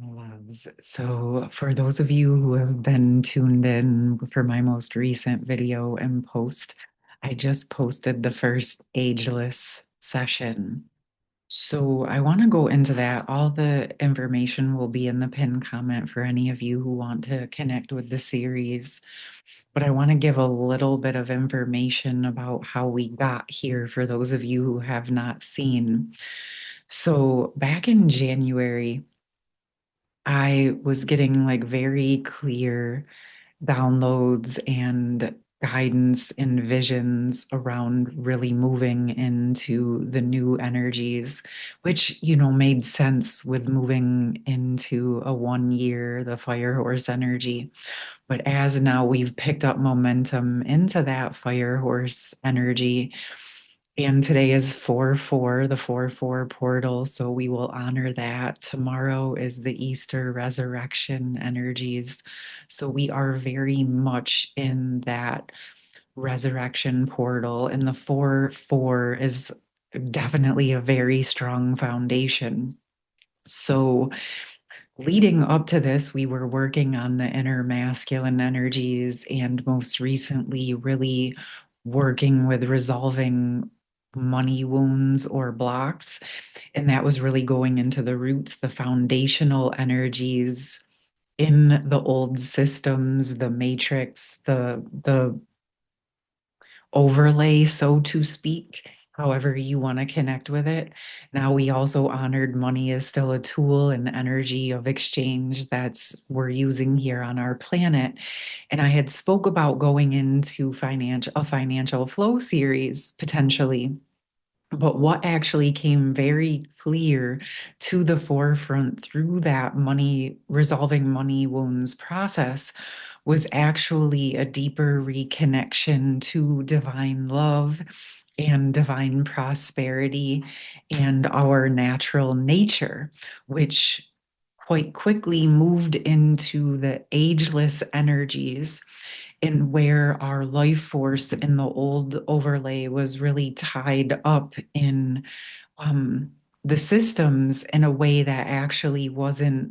Loves. So, for those of you who have been tuned in for my most recent video and post, I just posted the first ageless session. So, I want to go into that. All the information will be in the pinned comment for any of you who want to connect with the series. But I want to give a little bit of information about how we got here for those of you who have not seen. So, back in January, I was getting like very clear downloads and guidance and visions around really moving into the new energies, which, made sense with moving into a 1 year, the fire horse energy. But as now we've picked up momentum into that fire horse energy, and today is 4/4, the 4/4 portal. So we will honor that. Tomorrow is the Easter resurrection energies. So we are very much in that resurrection portal. And the 4/4 is definitely a very strong foundation. So leading up to this, we were working on the inner masculine energies and most recently, really working with resolving money wounds or blocks. And that was really going into the roots, the foundational energies in the old systems, the matrix, the overlay, so to speak, however you want to connect with it. Now we also honored money as still a tool and energy of exchange that's we're using here on our planet. And I had spoke about going into financial flow series potentially. But what actually came very clear to the forefront through that money, resolving money wounds process was actually a deeper reconnection to divine love and divine prosperity and our natural nature, which quite quickly moved into the ageless energies and where our life force in the old overlay was really tied up in um, the systems in a way that actually wasn't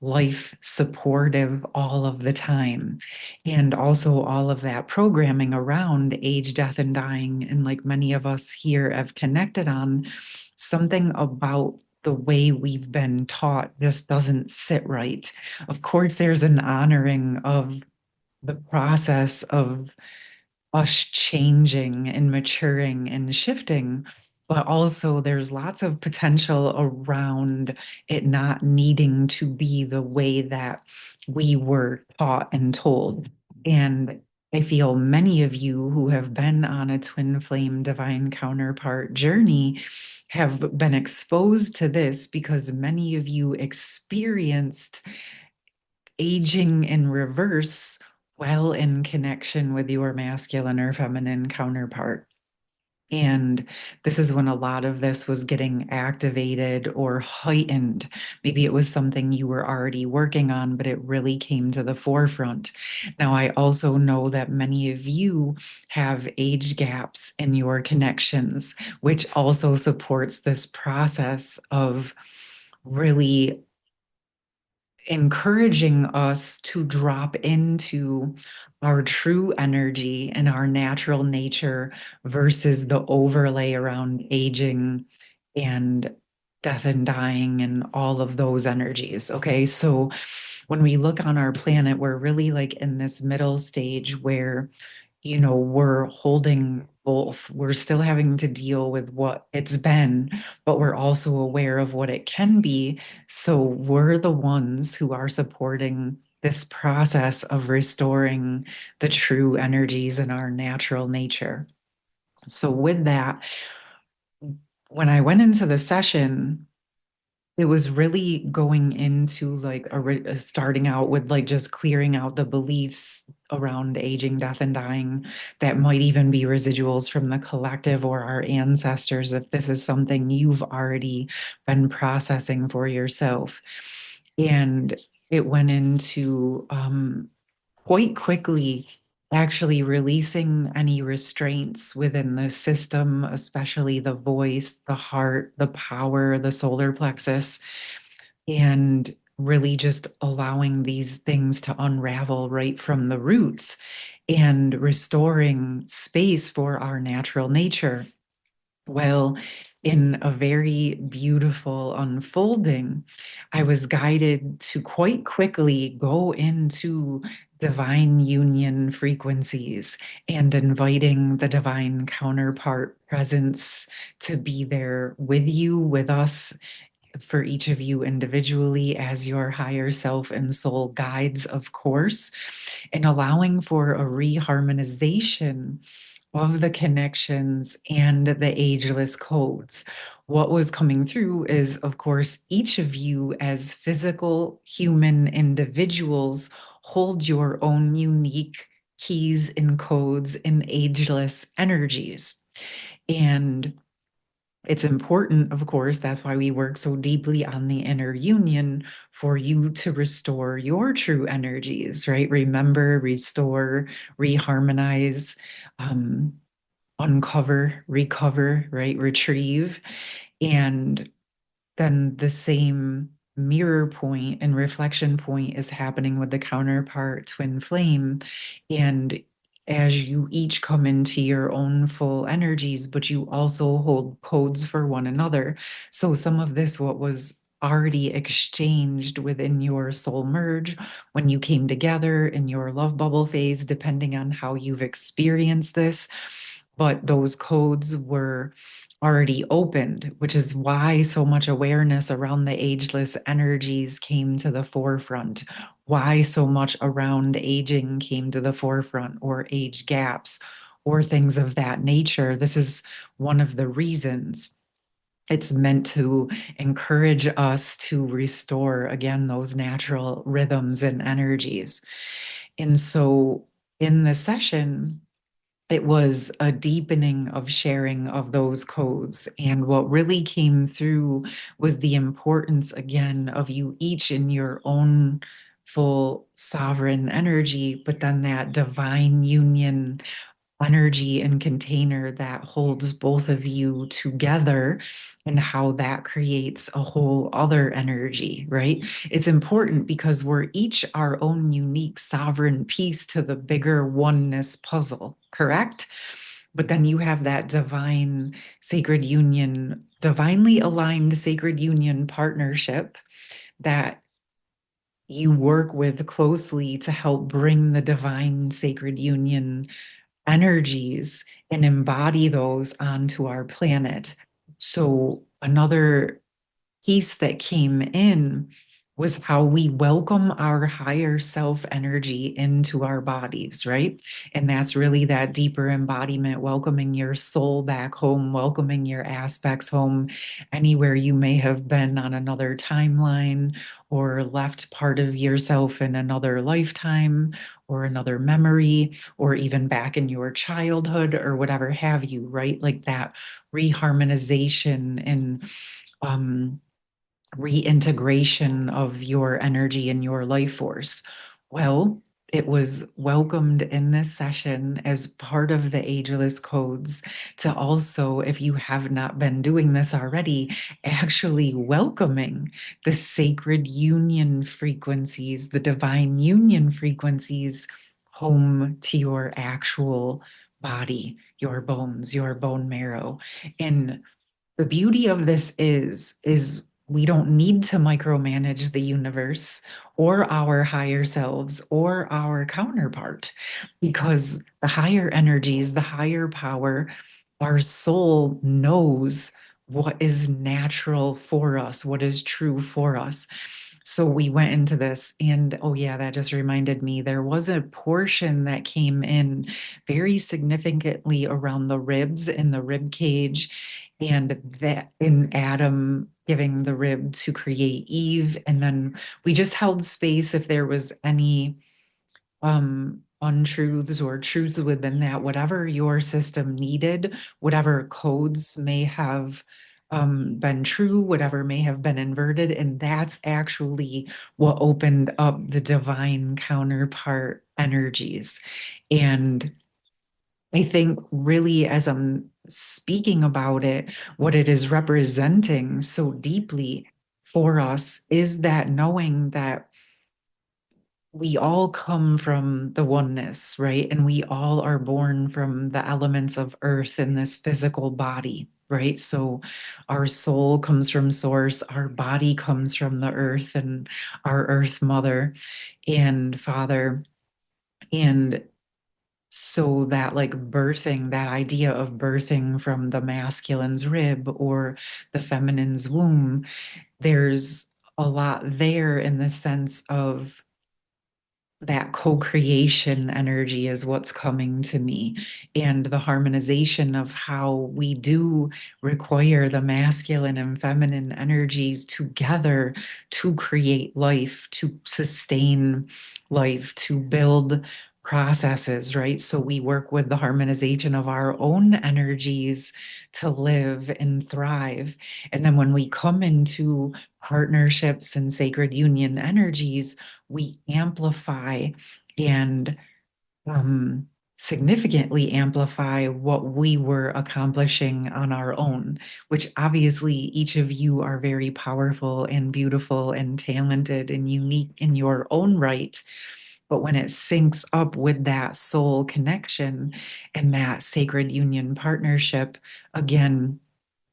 life supportive all of the time. And also all of that programming around age, death, and dying. And like many of us here have connected on, something about the way we've been taught just doesn't sit right. Of course, there's an honoring of the process of us changing and maturing and shifting, but also there's lots of potential around it not needing to be the way that we were taught and told. And I feel many of you who have been on a twin flame divine counterpart journey have been exposed to this because many of you experienced aging in reverse while in connection with your masculine or feminine counterpart. And this is when a lot of this was getting activated or heightened. Maybe it was something you were already working on, but it really came to the forefront. Now, I also know that many of you have age gaps in your connections, which also supports this process of really encouraging us to drop into our true energy and our natural nature versus the overlay around aging and death and dying and all of those energies. Okay. So when we look on our planet, we're really like in this middle stage where we're holding both. We're still having to deal with what it's been, but we're also aware of what it can be. So we're the ones who are supporting this process of restoring the true energies in our natural nature. So, with that, when I went into the session, it was really going into like starting out with like just clearing out the beliefs around aging, death, and dying that might even be residuals from the collective or our ancestors, if this is something you've already been processing for yourself. And it went into quite quickly actually releasing any restraints within the system, especially the voice, the heart, the power, the solar plexus, and really just allowing these things to unravel right from the roots and restoring space for our natural nature. Well, in a very beautiful unfolding, I was guided to quite quickly go into divine union frequencies and inviting the divine counterpart presence to be there with you, with us, for each of you individually as your higher self and soul guides, of course, and allowing for a reharmonization of the connections and the ageless codes. What was coming through is, of course, each of you as physical human individuals hold your own unique keys and codes and ageless energies. And it's important, of course, that's why we work so deeply on the inner union for you to restore your true energies, right? Remember, restore, reharmonize, um, uncover, recover, right? Retrieve. And then the same mirror point and reflection point is happening with the counterpart twin flame. And as you each come into your own full energies, but you also hold codes for one another. So some of this, what was already exchanged within your soul merge when you came together in your love bubble phase, depending on how you've experienced this. But those codes were already opened, which is why so much awareness around the ageless energies came to the forefront, why so much around aging came to the forefront, or age gaps, or things of that nature. This is one of the reasons. It's meant to encourage us to restore, again, those natural rhythms and energies. And so in the session, it was a deepening of sharing of those codes. And what really came through was the importance, again, of you each in your own full sovereign energy, but then that divine union energy and container that holds both of you together, and how that creates a whole other energy, right? It's important because we're each our own unique sovereign piece to the bigger oneness puzzle, correct? But then you have that divine sacred union, divinely aligned sacred union partnership that you work with closely to help bring the divine sacred union energies and embody those onto our planet. So, another piece that came in was how we welcome our higher self energy into our bodies, right? And that's really that deeper embodiment, welcoming your soul back home, welcoming your aspects home, anywhere you may have been on another timeline or left part of yourself in another lifetime or another memory, or even back in your childhood or whatever have you, right? Like that reharmonization and um, reintegration of your energy and your life force. Well, it was welcomed in this session as part of the ageless codes to also, if you have not been doing this already, actually welcoming the sacred union frequencies, the divine union frequencies home to your actual body, your bones, your bone marrow. And the beauty of this is we don't need to micromanage the universe or our higher selves or our counterpart, because the higher energies, the higher power, our soul knows what is natural for us, what is true for us. So we went into this, and oh yeah, that just reminded me, there was a portion that came in very significantly around the ribs in the rib cage, and that in Adam giving the rib to create Eve. And then we just held space if there was any untruths or truths within that, whatever your system needed, whatever codes may have been true, whatever may have been inverted. And that's actually what opened up the divine counterpart energies. And I think really, as I'm speaking about it, what it is representing so deeply for us is that knowing that we all come from the oneness, right? And we all are born from the elements of earth in this physical body, right? So our soul comes from source, our body comes from the earth and our earth mother and father. And so that like birthing, that idea of birthing from the masculine's rib or the feminine's womb, there's a lot there in the sense of that co-creation energy is what's coming to me, and the harmonization of how we do require the masculine and feminine energies together to create life, to sustain life, to build processes, right? So we work with the harmonization of our own energies to live and thrive. And then when we come into partnerships and sacred union energies, we amplify and um, significantly amplify what we were accomplishing on our own, which obviously each of you are very powerful and beautiful and talented and unique in your own right. But when it syncs up with that soul connection and that sacred union partnership, again,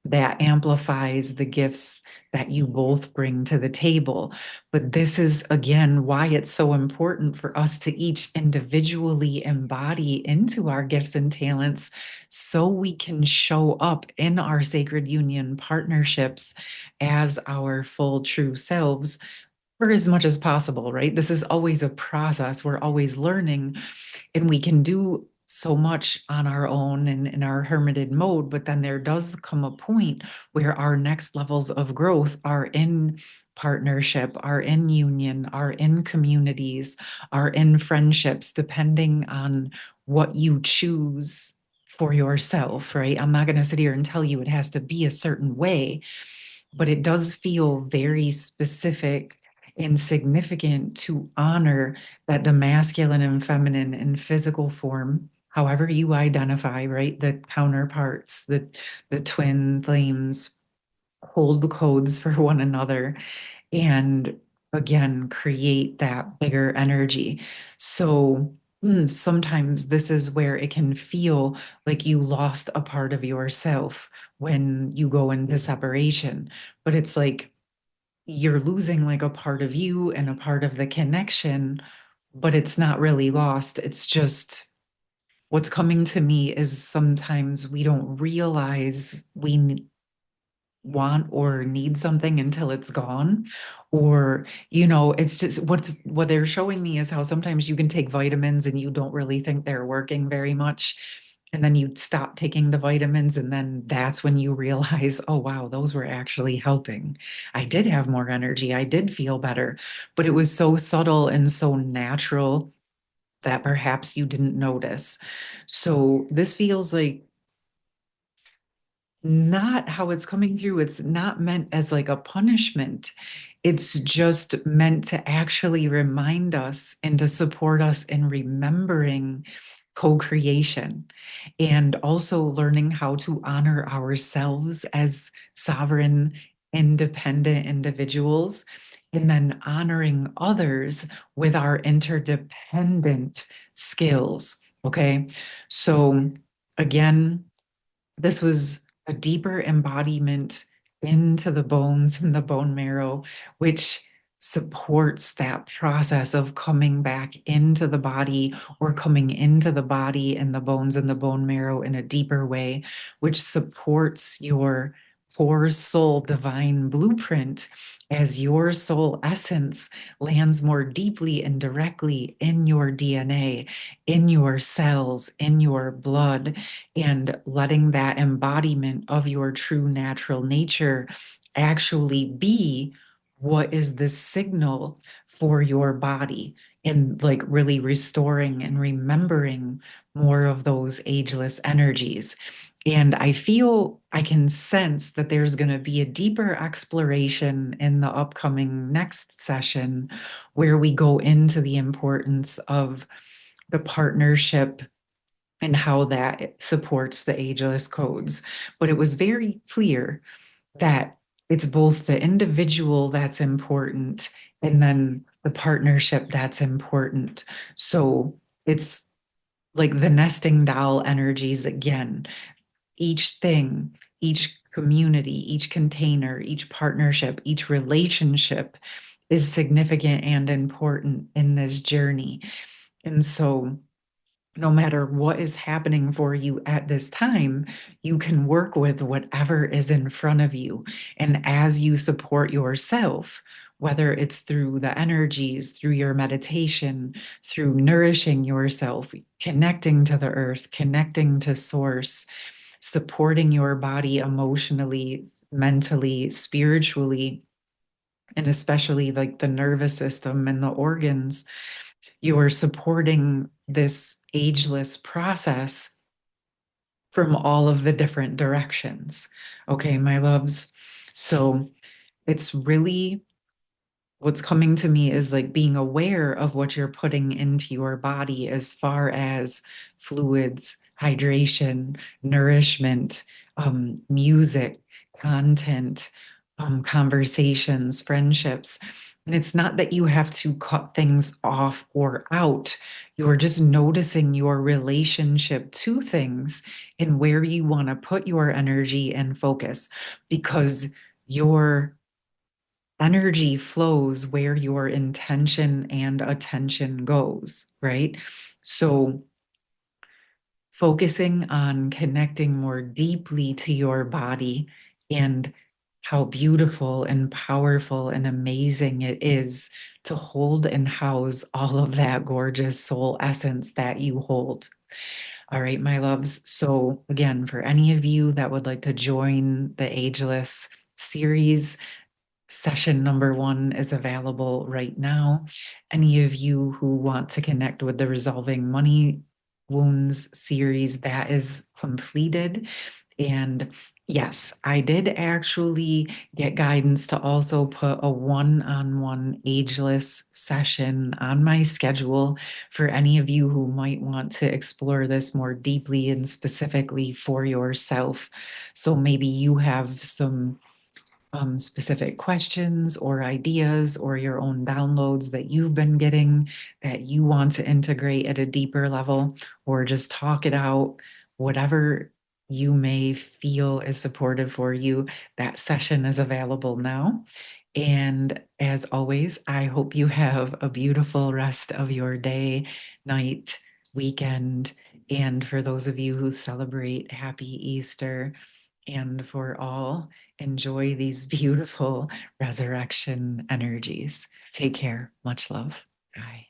that amplifies the gifts that you both bring to the table. But this is, again, why it's so important for us to each individually embody into our gifts and talents so we can show up in our sacred union partnerships as our full true selves for as much as possible, right? This is always a process. We're always learning, and we can do so much on our own and in our hermited mode, but then there does come a point where our next levels of growth are in partnership, are in union, are in communities, are in friendships, depending on what you choose for yourself, right? I'm not going to sit here and tell you it has to be a certain way, but it does feel very specific and significant to honor that the masculine and feminine in physical form, however you identify, right? The counterparts, the twin flames hold the codes for one another and again create that bigger energy. So sometimes this is where it can feel like you lost a part of yourself when you go into separation, but it's like you're losing like a part of you and a part of the connection, but it's not really lost. It's just what's coming to me is sometimes we don't realize we want or need something until it's gone, or it's just what they're showing me is how sometimes you can take vitamins and you don't really think they're working very much, and then you stop taking the vitamins and then that's when you realize, oh wow, those were actually helping. I did have more energy, I did feel better, but it was so subtle and so natural that perhaps you didn't notice. So this feels like not how it's coming through. It's not meant as like a punishment. It's just meant to actually remind us and to support us in remembering co-creation and also learning how to honor ourselves as sovereign, independent individuals, and then honoring others with our interdependent skills. Okay. So, again, this was a deeper embodiment into the bones and the bone marrow, which supports that process of coming back into the body or coming into the body and the bones and the bone marrow in a deeper way, which supports your core soul divine blueprint as your soul essence lands more deeply and directly in your DNA, in your cells, in your blood, and letting that embodiment of your true natural nature actually be what is the signal for your body, and like really restoring and remembering more of those ageless energies. And I feel I can sense that there's going to be a deeper exploration in the upcoming next session where we go into the importance of the partnership and how that supports the ageless codes. But it was very clear that it's both the individual that's important and then the partnership that's important. So it's like the nesting doll energies again. Each thing, each community, each container, each partnership, each relationship is significant and important in this journey. And so no matter what is happening for you at this time, you can work with whatever is in front of you. And as you support yourself, whether it's through the energies, through your meditation, through nourishing yourself, connecting to the earth, connecting to source, supporting your body emotionally, mentally, spiritually, and especially like the nervous system and the organs, you're supporting this ageless process from all of the different directions. Okay, my loves. So it's really what's coming to me is like being aware of what you're putting into your body as far as fluids, hydration, nourishment, music, content, conversations, friendships. And it's not that you have to cut things off or out. You're just noticing your relationship to things and where you want to put your energy and focus because your energy flows where your intention and attention goes, right? So, focusing on connecting more deeply to your body and how beautiful and powerful and amazing it is to hold and house all of that gorgeous soul essence that you hold. All right, my loves. So, again, for any of you that would like to join the Ageless series, session number one is available right now. Any of you who want to connect with the Resolving Money Wounds series, that is completed. And yes, I did actually get guidance to also put a one-on-one ageless session on my schedule for any of you who might want to explore this more deeply and specifically for yourself. So maybe you have some specific questions or ideas or your own downloads that you've been getting that you want to integrate at a deeper level or just talk it out, whatever you may feel is supportive for you, that session is available now. And as always, I hope you have a beautiful rest of your day, night, weekend. And for those of you who celebrate, happy Easter. And for all, enjoy these beautiful resurrection energies. Take care. Much love. Bye.